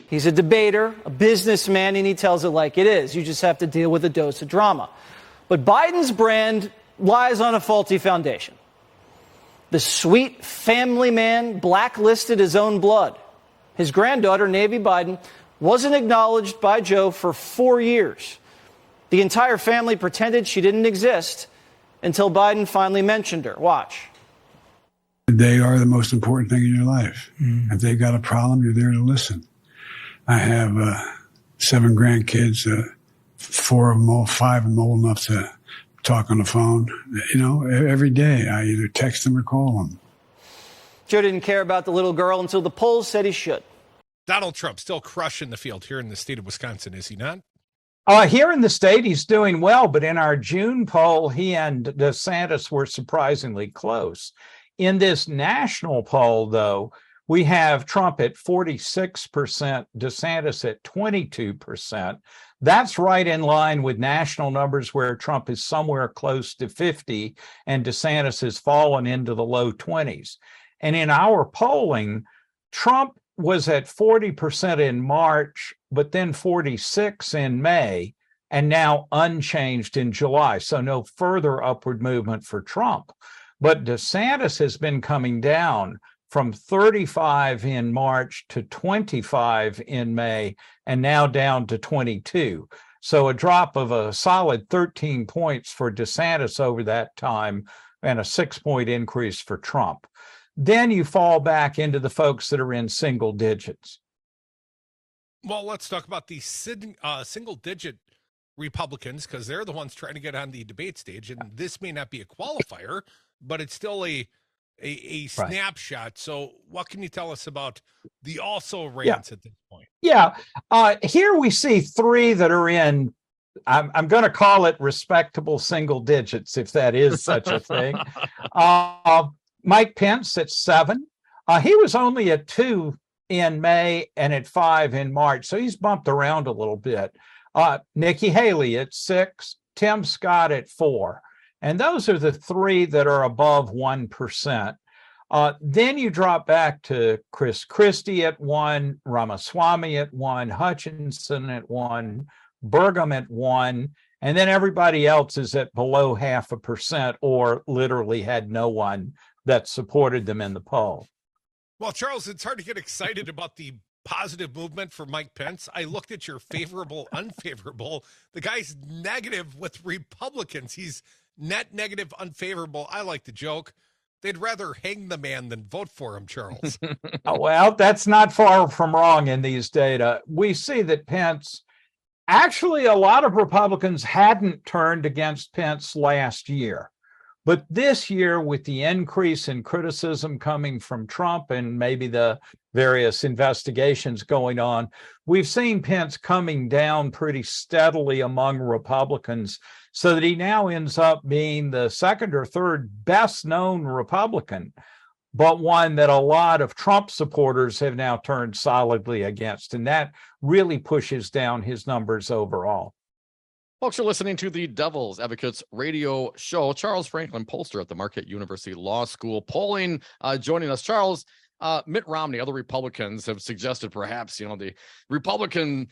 He's a debater, a businessman, and he tells it like it is. You just have to deal with a dose of drama. But Biden's brand lies on a faulty foundation. The sweet family man blacklisted his own blood. His granddaughter, Navy Biden, wasn't acknowledged by Joe for 4 years. The entire family pretended she didn't exist until Biden finally mentioned her. Watch. They are the most important thing in your life. If they've got a problem, you're there to listen. I have 7 grandkids, 5 of them old enough to talk on the phone. You know, every day I either text them or call them. Joe didn't care about the little girl until the polls said he should. Donald Trump still crushing the field here in the state of Wisconsin, is he not? Here in the state, he's doing well, but in our June poll, he and DeSantis were surprisingly close. In this national poll, though, we have Trump at 46%, DeSantis at 22%. That's right in line with national numbers where Trump is somewhere close to 50 and DeSantis has fallen into the low 20s. And in our polling, Trump was at 40% in March, but then 46 in May, and now unchanged in July. So no further upward movement for Trump. But DeSantis has been coming down from 35 in March to 25 in May, and now down to 22. So a drop of a solid 13 points for DeSantis over that time, and a 6-point increase for Trump. Then you fall back into the folks that are in single digits. Well, let's talk about the single-digit Republicans, because they're the ones trying to get on the debate stage, and this may not be a qualifier, but it's still a snapshot. Right. So what can you tell us about the also-rans at this point? Yeah, here we see 3 that are in, I'm going to call it respectable single digits, if that is such a thing. Mike Pence at 7. He was only at 2 in May and at 5 in March, so he's bumped around a little bit. Nikki Haley at 6, Tim Scott at 4. And those are the 3 that are above 1%. Then you drop back to Chris Christie at 1, Ramaswamy at 1, Hutchinson at 1, Burgum at 1, and then everybody else is at below 0.5% or literally had no one that supported them in the poll. Well, Charles, it's hard to get excited about the positive movement for Mike Pence. I looked at your favorable, unfavorable. The guy's negative with Republicans. He's net negative, unfavorable. I like the joke. They'd rather hang the man than vote for him, Charles. Well, that's not far from wrong in these data. We see that Pence, actually, a lot of Republicans hadn't turned against Pence last year. But this year, with the increase in criticism coming from Trump and maybe the various investigations going on, we've seen Pence coming down pretty steadily among Republicans, so that he now ends up being the 2nd or 3rd best known Republican, but one that a lot of Trump supporters have now turned solidly against. And that really pushes down his numbers overall. Folks are listening to the Devil's Advocates radio show. Charles Franklin, pollster at the Marquette University Law School, polling, joining us. Charles, Mitt Romney, other Republicans have suggested perhaps, the Republican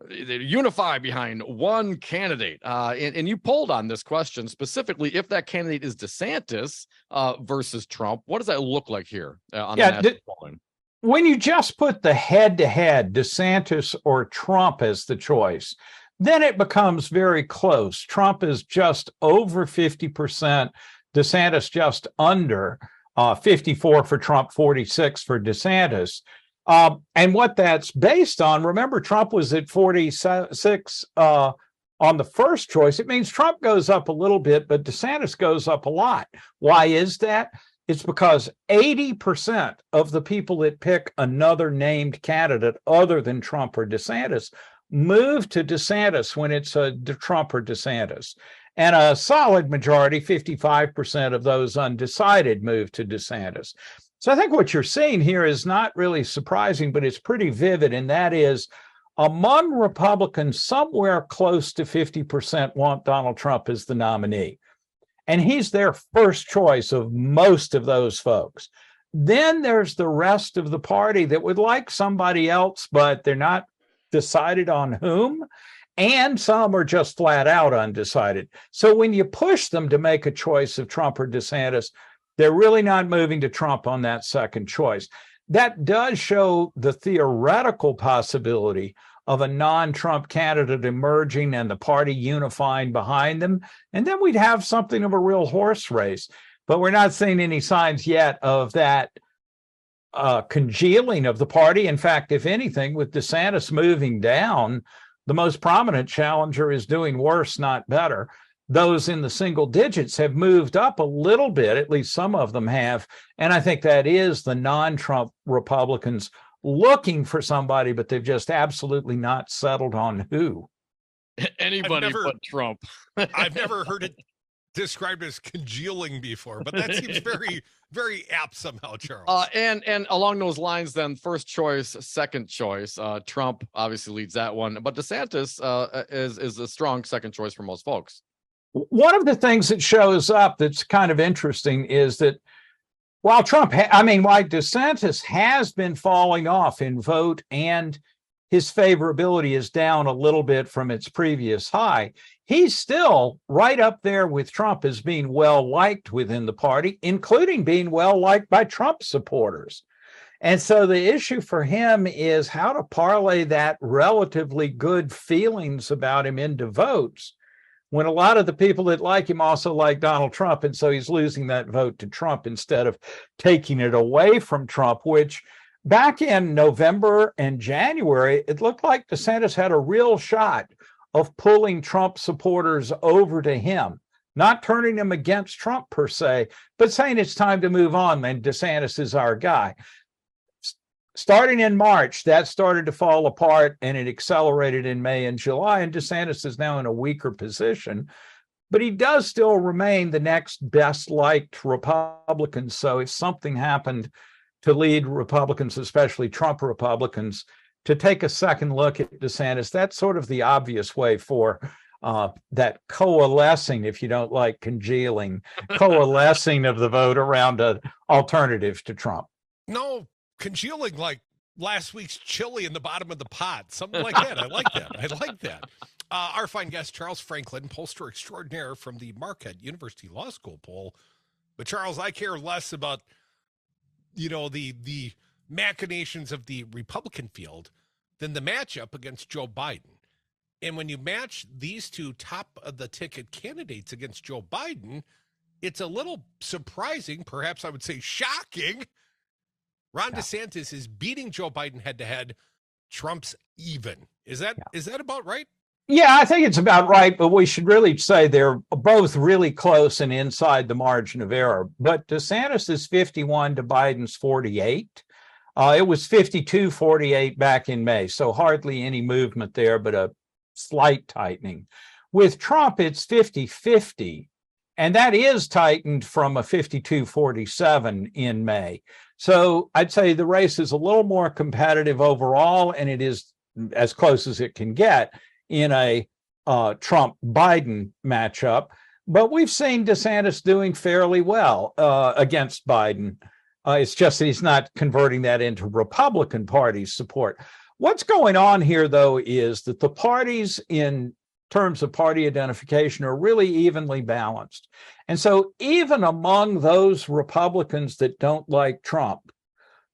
they unify behind one candidate. And you polled on this question specifically, if that candidate is DeSantis versus Trump. What does that look like here on the national polling? When you just put the head-to-head, DeSantis or Trump as the choice, then it becomes very close. Trump is just over 50%, DeSantis just under 54 for Trump, 46 for DeSantis. And what that's based on, remember, Trump was at 46 on the first choice. It means Trump goes up a little bit, but DeSantis goes up a lot. Why is that? It's because 80% of the people that pick another named candidate other than Trump or DeSantis move to DeSantis when it's a Trump or DeSantis. And a solid majority, 55% of those undecided, move to DeSantis. So I think what you're seeing here is not really surprising, but it's pretty vivid. And that is, among Republicans, somewhere close to 50% want Donald Trump as the nominee. And he's their first choice of most of those folks. Then there's the rest of the party that would like somebody else, but they're not decided on whom. And some are just flat out undecided. So when you push them to make a choice of Trump or DeSantis, they're really not moving to Trump on that second choice. That does show the theoretical possibility of a non-Trump candidate emerging and the party unifying behind them. And then we'd have something of a real horse race. But we're not seeing any signs yet of that congealing of the party. In fact, if anything, with DeSantis moving down, the most prominent challenger is doing worse, not better. Those in the single digits have moved up a little bit, at least some of them have. And I think that is the non-Trump Republicans looking for somebody, but they've just absolutely not settled on who. Anybody but Trump. I've never heard it described as congealing before, but that seems very, very apt somehow, Charles. And along those lines, then first choice, second choice. Trump obviously leads that one, but DeSantis is a strong second choice for most folks. One of the things that shows up that's kind of interesting is that while DeSantis has been falling off in vote and his favorability is down a little bit from its previous high, he's still right up there with Trump as being well liked within the party, including being well liked by Trump supporters. And so the issue for him is how to parlay that relatively good feelings about him into votes when a lot of the people that like him also like Donald Trump. And so he's losing that vote to Trump instead of taking it away from Trump, which back in November and January, it looked like DeSantis had a real shot of pulling Trump supporters over to him, not turning them against Trump per se, but saying it's time to move on, and DeSantis is our guy. Starting in March, that started to fall apart, and it accelerated in May and July, and DeSantis is now in a weaker position. But he does still remain the next best liked Republican. So if something happened to lead Republicans, especially Trump Republicans, to take a second look at DeSantis, that's sort of the obvious way for that coalescing, if you don't like congealing, coalescing of the vote around an alternative to Trump. No, congealing like last week's chili in the bottom of the pot, something like that. I like that. I like that. Our fine guest, Charles Franklin, pollster extraordinaire from the Marquette University Law School poll. But Charles, I care less about the machinations of the Republican field than the matchup against Joe Biden. And when you match these two top of the ticket candidates against Joe Biden, it's a little surprising, perhaps I would say shocking. Ron DeSantis is beating Joe Biden head to head. Trump's even. Is that about right? Yeah, I think it's about right, but we should really say they're both really close and inside the margin of error. But DeSantis is 51 to Biden's 48. It was 52-48 back in May, so hardly any movement there, but a slight tightening. With Trump, it's 50-50, and that is tightened from a 52-47 in May. So I'd say the race is a little more competitive overall, and it is as close as it can get in a Trump-Biden matchup. But we've seen DeSantis doing fairly well against Biden. It's just that he's not converting that into Republican Party support. What's going on here, though, is that the parties in terms of party identification are really evenly balanced. And so even among those Republicans that don't like Trump,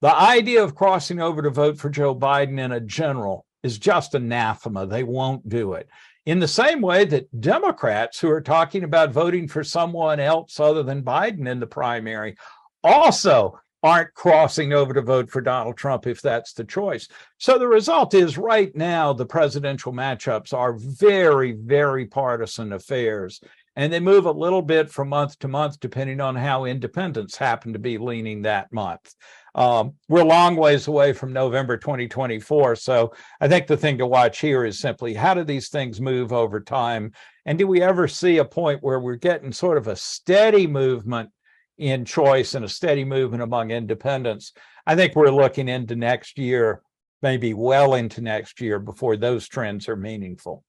the idea of crossing over to vote for Joe Biden in a general is just anathema. They won't do it. In the same way that Democrats who are talking about voting for someone else other than Biden in the primary also aren't crossing over to vote for Donald Trump if that's the choice. So the result is right now the presidential matchups are very, very partisan affairs. And they move a little bit from month to month, depending on how independents happen to be leaning that month. We're a long ways away from November 2024. So I think the thing to watch here is simply how do these things move over time? And do we ever see a point where we're getting sort of a steady movement in choice and a steady movement among independents? I think we're looking into next year, maybe well into next year, before those trends are meaningful.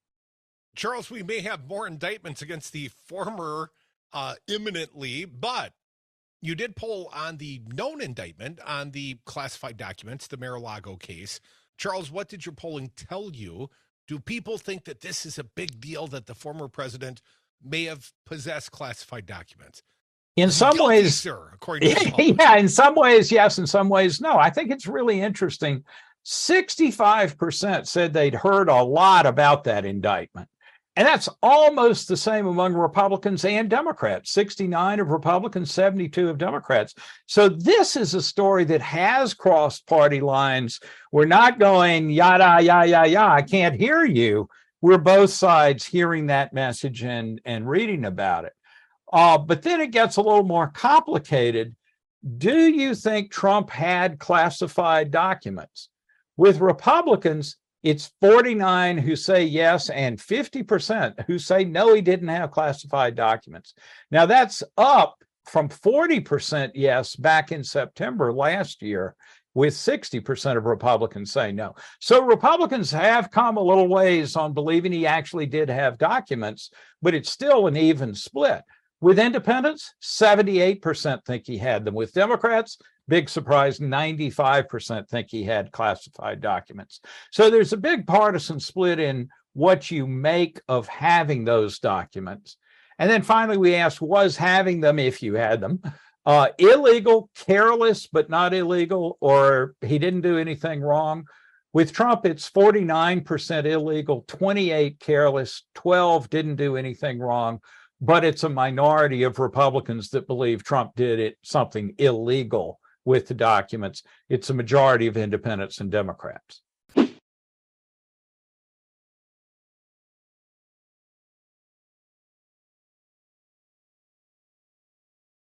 Charles, we may have more indictments against the former imminently, but You did poll on the known indictment on the classified documents, the Mar-a-Lago case. Charles, what did your polling tell you? Do people think that this is a big deal that the former president may have possessed classified documents? In some Guilty, ways, sir, according to the polls. yeah, in some ways, yes, in some ways, no. I think it's really interesting. 65% said they'd heard a lot about that indictment. And that's almost the same among Republicans and Democrats. 69 of Republicans, 72 of Democrats. So this is a story that has crossed party lines. We're not going yada, yada, yada, yada. I can't hear you. We're both sides hearing that message and reading about it. But then it gets a little more complicated. Do you think Trump had classified documents? With Republicans, it's 49 who say yes and 50% who say no, he didn't have classified documents. Now that's up from 40% yes back in September last year, with 60% of Republicans saying no. So Republicans have come a little ways on believing he actually did have documents, but it's still an even split. With independents, 78% think he had them. With Democrats, big surprise, 95% think he had classified documents. So there's a big partisan split in what you make of having those documents. And then finally, we asked, was having them, if you had them, illegal, careless, but not illegal, or he didn't do anything wrong? With Trump, it's 49% illegal, 28 careless, 12 didn't do anything wrong. But it's a minority of Republicans that believe Trump did something illegal with the documents. It's a majority of independents and Democrats.